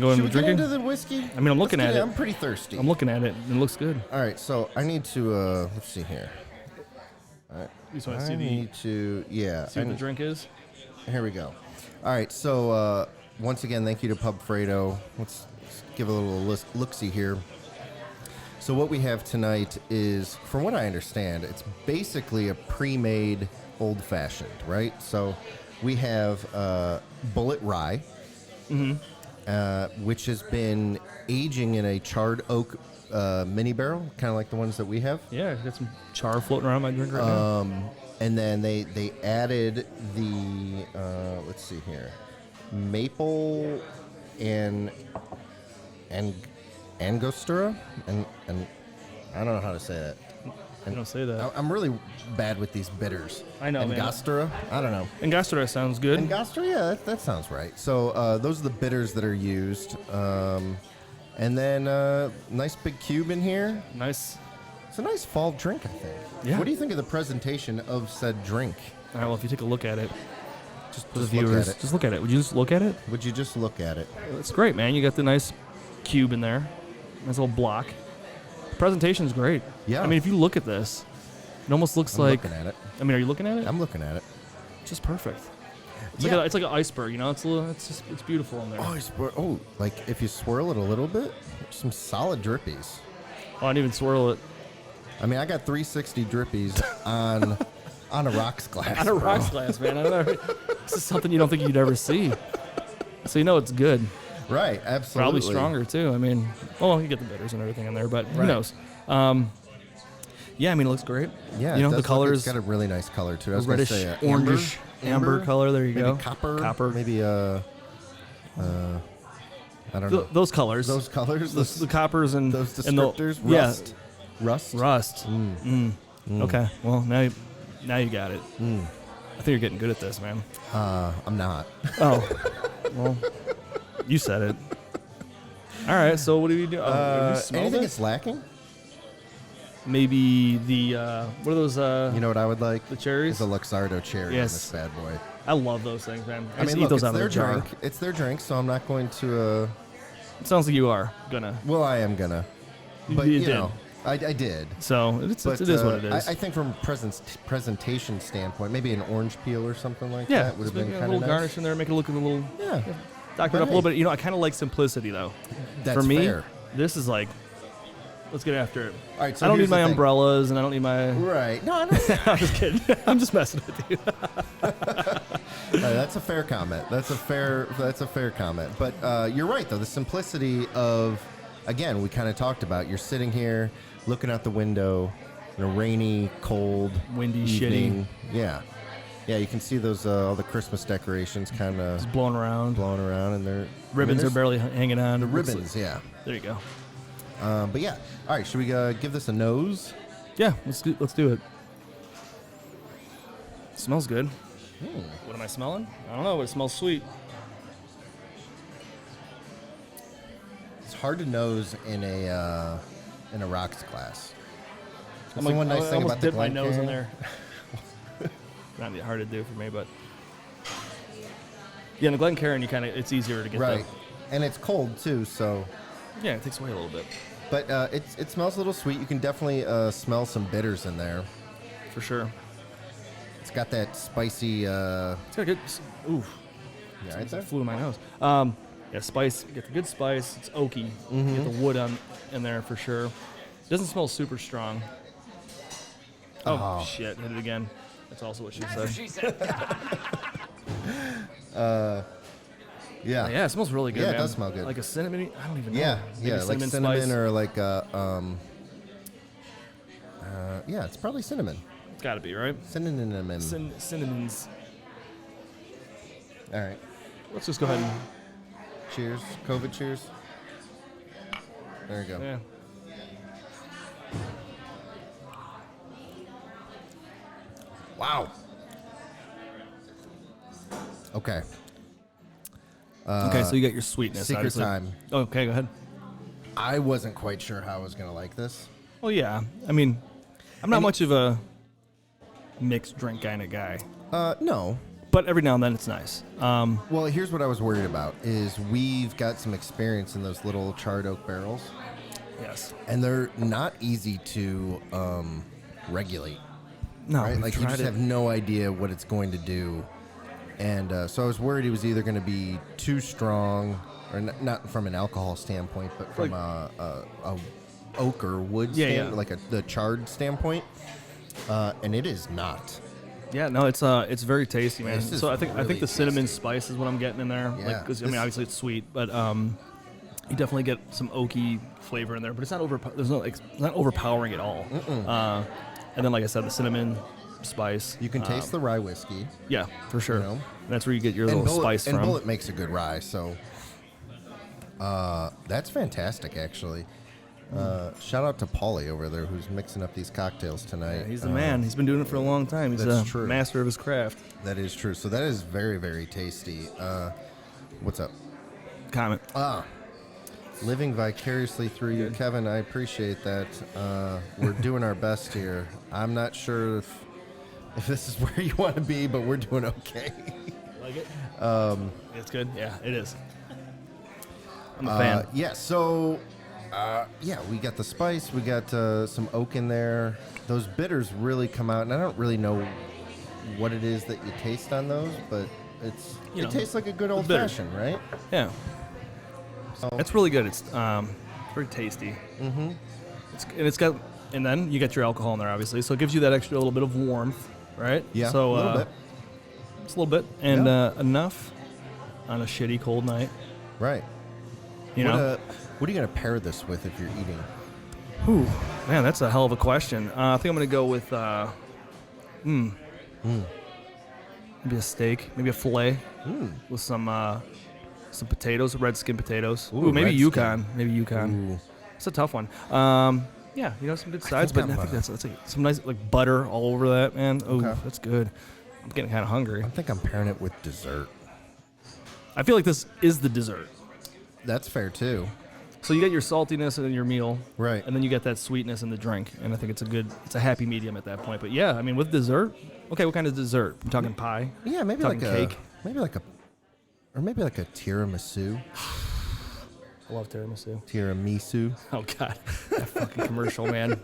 go into drinking? Into the whiskey? I mean, I'm looking at it. I'm pretty thirsty. I'm looking at it, and it looks good. All right, so I need to, let's see here. All right. You just want to see see what the drink is? Here we go. All right, so once again, thank you to Pub Frato. Let's give a little look-see here. So what we have tonight is, from what I understand, it's basically a pre-made old-fashioned, right? So we have Bulleit Rye, which has been aging in a charred oak mini barrel, kind of like the ones that we have. Yeah, got some char floating around my drink right now. And then they added the, let's see here, maple and agnostura, and I don't know how to say that. I don't say that. I'm really bad with these bitters. I know, man. Agnostura? I don't know. Agnostura sounds good. Agnostura, yeah, that sounds right. So those are the bitters that are used. And then nice big cube in here. Nice. It's a nice fall drink, I think. Yeah. What do you think of the presentation of said drink? All right, well, if you take a look at it, Just for the look viewers, at it. just look at it. Would you just look at it? Would you just look at it? It's great, man. You got the nice cube in there. Nice little block. The presentation's great. Yeah. I mean, if you look at this, it almost looks I'm like... looking at it. I mean, are you looking at it? I'm looking at it. Just perfect. It's, Yeah. it's like an iceberg, you know? It's beautiful in there. Oh, like if you swirl it a little bit, some solid drippies. Oh, I didn't even swirl it. I mean, I got 360 drippies on a rocks glass. On a rocks glass, man. This is something you don't think you'd ever see. So you know it's good. Right, absolutely. Probably stronger, too. I mean, well, you get the bitters and everything in there, but who Right. knows? Yeah, I mean, it looks great. Yeah, you know, it the does colors. It's got a really nice color to it. I A was gonna reddish, say, orangish, amber color. There you maybe go. Copper. Maybe I don't know. Those colors. Those colors. The coppers and those and the- descriptors. yeah, Rust. Rust. Okay. Well, now you got it. I think you're getting good at this, man. I'm not. Oh. Well, you said it. All right. So what do you do? You smell Anything this? that's lacking? Maybe the what are those? You know what I would like? The cherries? Is a Luxardo cherry Yes. in this bad boy. I love those things, man. I mean, eat look, those it's out of their the jar. drink. It's their drink, so I'm not going to. It sounds like you are gonna. Well, I am gonna. But You you did. know, I did. So it is what it is. I think from presentation standpoint, maybe an orange peel or something like yeah, that would have just been make a kind little of nice. garnish in there, make it look a little. Yeah, Doctor it up a little bit. You know, I kind of like simplicity though. that's For me, fair. this is like, let's get after it. All right, so I don't need here's my the thing. umbrellas, and I don't need my. Right. No, I'm not. I'm just kidding. I'm just messing with you. That's a fair comment. That's a fair comment. But you're right, though. The simplicity of, again, we kind of talked about. You're sitting here, looking out the window, in a rainy, cold, Windy, evening. Yeah, yeah. You can see those all the Christmas decorations kind of Just blowing around. and they're Ribbons are barely hanging on. the Looks ribbons. Yeah. like- there you go. But yeah. All right. Should we give this a nose? Yeah, let's do it. Smells good. What am I smelling? I don't know, but it smells sweet. It's hard to nose in a rocks glass. That's the like, one nice I thing almost about the dipped my nose in Glencairn. there. Not hard to do for me, but yeah, in the Glencairn, it's easier to get Right. And it's cold too, so. Yeah, it takes away a little bit But it smells a little sweet. You can definitely smell some bitters in there. for sure. It's got that spicy. It's got a good. Oof, Yeah, right it there. flew in my nose. Yeah, spice. You get the good spice. It's oaky. You get the wood in there for sure. It doesn't smell super strong. Oh, shit! Hit it again. That's also what she said. Yeah. Yeah, it smells really good. Yeah, it man. does smell good. Like a cinnamon. I don't even know. Yeah, Maybe yeah, like cinnamon spice. or like yeah, it's probably cinnamon. It's got to be right. Cinnamon. Cinnamons. All right. Let's just go ahead and. Cheers. COVID cheers. There you go. Yeah. Wow. Okay. Okay, so you got your sweetness. Secret obviously. time. Okay, go ahead. I wasn't quite sure how I was going to like this. Well, yeah. I mean, I'm not much of a mixed drink kind of guy. No. but every now and then it's nice. Well, here's what I was worried about is we've got some experience in those little charred oak barrels, Yes. and they're not easy to regulate. No, Right? we've Like you tried just it. have no idea what it's going to do. And so I was worried it was either going to be too strong, or not from an alcohol standpoint, but from a oak or wood like the charred standpoint. And it is not. Yeah, no, it's very tasty, man. This is So I think really the cinnamon tasty. spice is what I'm getting in there. Yeah, Like, 'cause, I mean, obviously it's sweet, but you definitely get some oaky flavor in there. But it's not it's not overpowering at all. And then, like I said, the cinnamon spice. You can taste the rye whiskey. Yeah, for sure. You know? That's where you get your little spice and from. Bulleit makes a good rye, so that's fantastic, actually. Shout out to Paulie over there who's mixing up these cocktails tonight. Yeah, he's the man. He's been doing it for a long time. He's That's a true. master of his craft. That is true. So that is very, very tasty. What's up? Comment. Living vicariously through you, Kevin. I appreciate that. We're doing our best here. I'm not sure if this is where you want to be, but we're doing okay. Like it? It's good. Yeah, it is. I'm a fan. Yeah. So, we got the spice. We got some oak in there. Those bitters really come out, and I don't really know what it is that you taste on those, but it tastes like a good old bitter. fashioned, right? Yeah. So, It's really good. It's very tasty. Mm-hmm. And then you get your alcohol in there, obviously, so it gives you that extra little bit of warmth, right? yeah, So a little bit. just a little bit, and Yeah. enough on a shitty cold night. Right. You know. What are you gonna pair this with if you're eating? Whew, man, that's a hell of a question. I think I'm gonna go with maybe a steak, maybe a fillet with some potatoes, red skin potatoes. Ooh, Maybe red Yukon. skin. Maybe Yukon. Ooh. It's a tough one. Yeah, some good sides, think but I I'm, think that's like some nice like butter all over that, man. Oh, Okay. that's good. I'm getting kind of hungry. I think I'm pairing it with dessert. I feel like this is the dessert. That's fair too. So you get your saltiness in your meal, Right. and then you get that sweetness in the drink, and I think it's a happy medium at that point. But yeah, I mean with dessert, okay, what kind of dessert? I'm talking pie. Yeah, maybe Talking like cake. maybe like a tiramisu. I love tiramisu. Tiramisu. Oh God, that fucking commercial, man.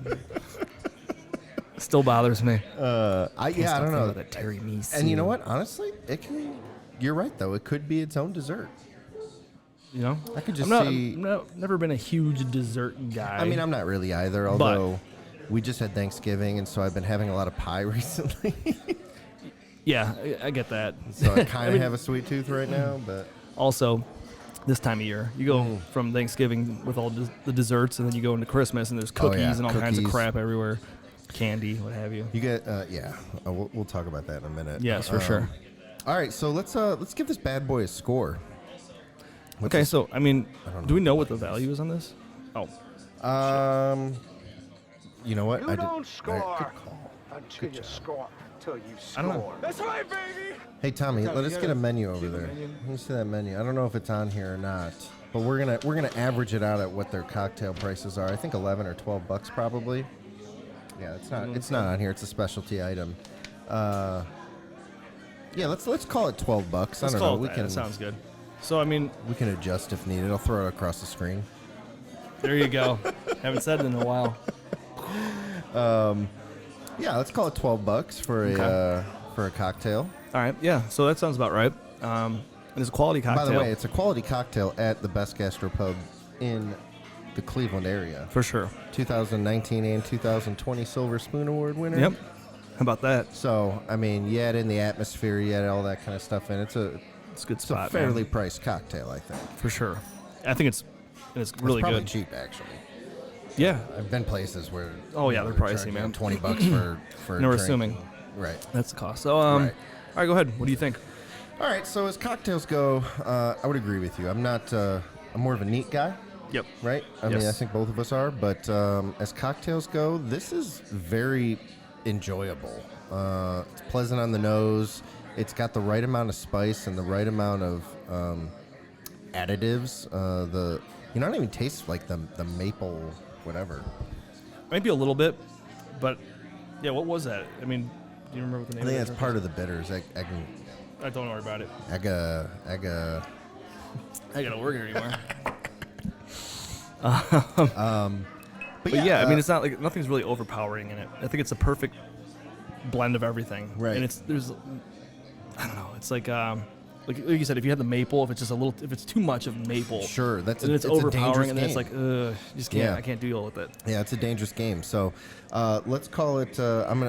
Still bothers me. I don't know. That tiramisu. And you know what? Honestly, it can. You're right though. It could be its own dessert. You know, I could just I'm never been a huge dessert guy. I mean, I'm not really either. Although we just had Thanksgiving, and so I've been having a lot of pie recently. yeah, I get that. So I kind of have a sweet tooth right now, but Also, this time of year, you go from Thanksgiving with all the desserts, and then you go into Christmas, and there's cookies yeah, and all kinds of cookies. crap everywhere, candy, what have you. you get we'll talk about that in a minute. Yes, for sure. All right, so let's give this bad boy a score. What's Okay, this? so I mean, don't do we know what the value is on this? Oh, You know what? You don't score until you score. Until you I don't know. score. That's right, baby. Hey Tommy, let us you get a gotta menu over see the there. menu. Let me see that menu. I don't know if it's on here or not, but we're gonna average it out at what their cocktail prices are. I think $11 or $12 probably. Yeah, it's not on here. It's a specialty item. Yeah, let's call it $12. I let's don't call know. it that. That sounds good. So I mean, We can adjust if needed. I'll throw it across the screen. there you go. Haven't said it in a while. Yeah, let's call it $12 for Okay. a cocktail. All right, yeah. So that sounds about right. And it's a quality cocktail. By the way, it's a quality cocktail at the Best Gastropub in the Cleveland area. for sure. 2019 and 2020 Silver Spoon Award winner. Yep. How about that? So, I mean, you add in the atmosphere, you add all that kind of stuff in. It's a It's a good it's spot, a fairly man. priced cocktail, I think. For sure. I think it's really it's probably good. cheap, actually. Yeah. I've been places where Oh, yeah, they're pricey, charging man. $20 for a No, we're drink. assuming. Right. That's the cost. So, Right. all right, go ahead. What do you think? All right. So as cocktails go, I would agree with you. I'm not. I'm more of a neat guy. Yep. Right? I mean, I Yes. think both of us are. But as cocktails go, this is very enjoyable. It's pleasant on the nose. It's got the right amount of spice and the right amount of additives. I don't even taste like the maple whatever. Maybe a little bit, but yeah, what was that? I mean, do you remember what the I name think of that's it? part of the bitters. Don't worry about it. I gotta work here anymore. But yeah, I mean, it's not like nothing's really overpowering in it. I think it's a perfect blend of everything. Right. And I don't know. It's like you said, if you had the maple, if it's too much of maple, sure, it's overpowering, and then it's game. like, you just can't. Yeah. I can't deal with it. Yeah, it's a dangerous game. So, let's call it. I'm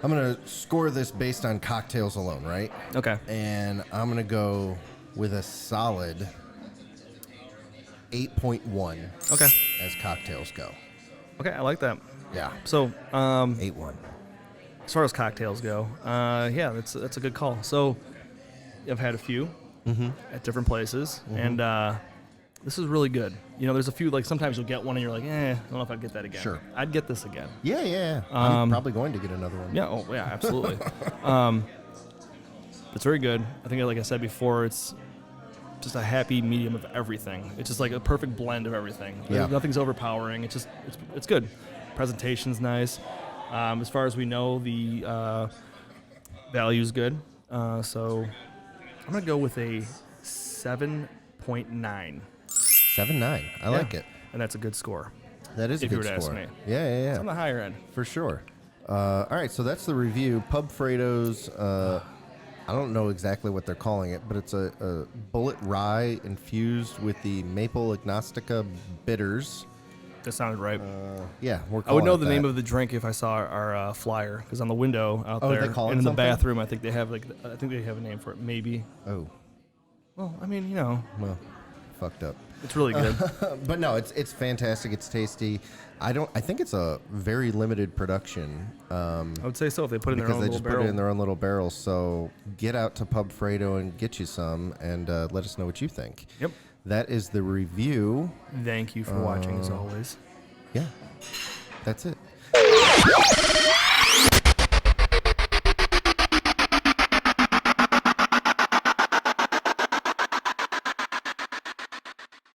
gonna score this based on cocktails alone, right? Okay. And I'm gonna go with a solid 8.1. Okay. As cocktails go. Okay, I like that. Yeah. So, 8.1. as far as cocktails go, yeah, that's a good call. So, I've had a few at different places, and this is really good. You know, there's a few, like, sometimes you'll get one and you're like, I don't know if I'd get that again. Sure. I'd get this again. Yeah. I'm probably going to get another one. Yeah, oh, yeah, absolutely. It's very good. I think, like I said before, it's just a happy medium of everything. It's just like a perfect blend of everything. Yeah. Nothing's overpowering. It's good. Presentation's nice. As far as we know, the value's good. So I'm going to go with a 7.9. 7.9. I like it. And that's a good score. That is a if you good were to score. ask me. Yeah. It's on the higher end. For sure. All right, so that's the review. Pub Frato's, I don't know exactly what they're calling it, but it's a Bulleit Rye infused with the Maple Agnostica bitters. That sounded right. Yeah, we're I would calling know it the that. name of the drink if I saw our flyer, because on the window out Oh, there they call it and in the something? bathroom, I think they have a name for it. Maybe. Oh, Well, I mean, you know, well, fucked up. it's really good. But no, it's fantastic. It's tasty. I think it's a very limited production. I would say so if they put it in their Because own they little just barrel. put it in their own little barrels. So get out to Pub Frato and get you some, and let us know what you think. Yep. That is the review. Thank you for watching, as always. Yeah, that's it.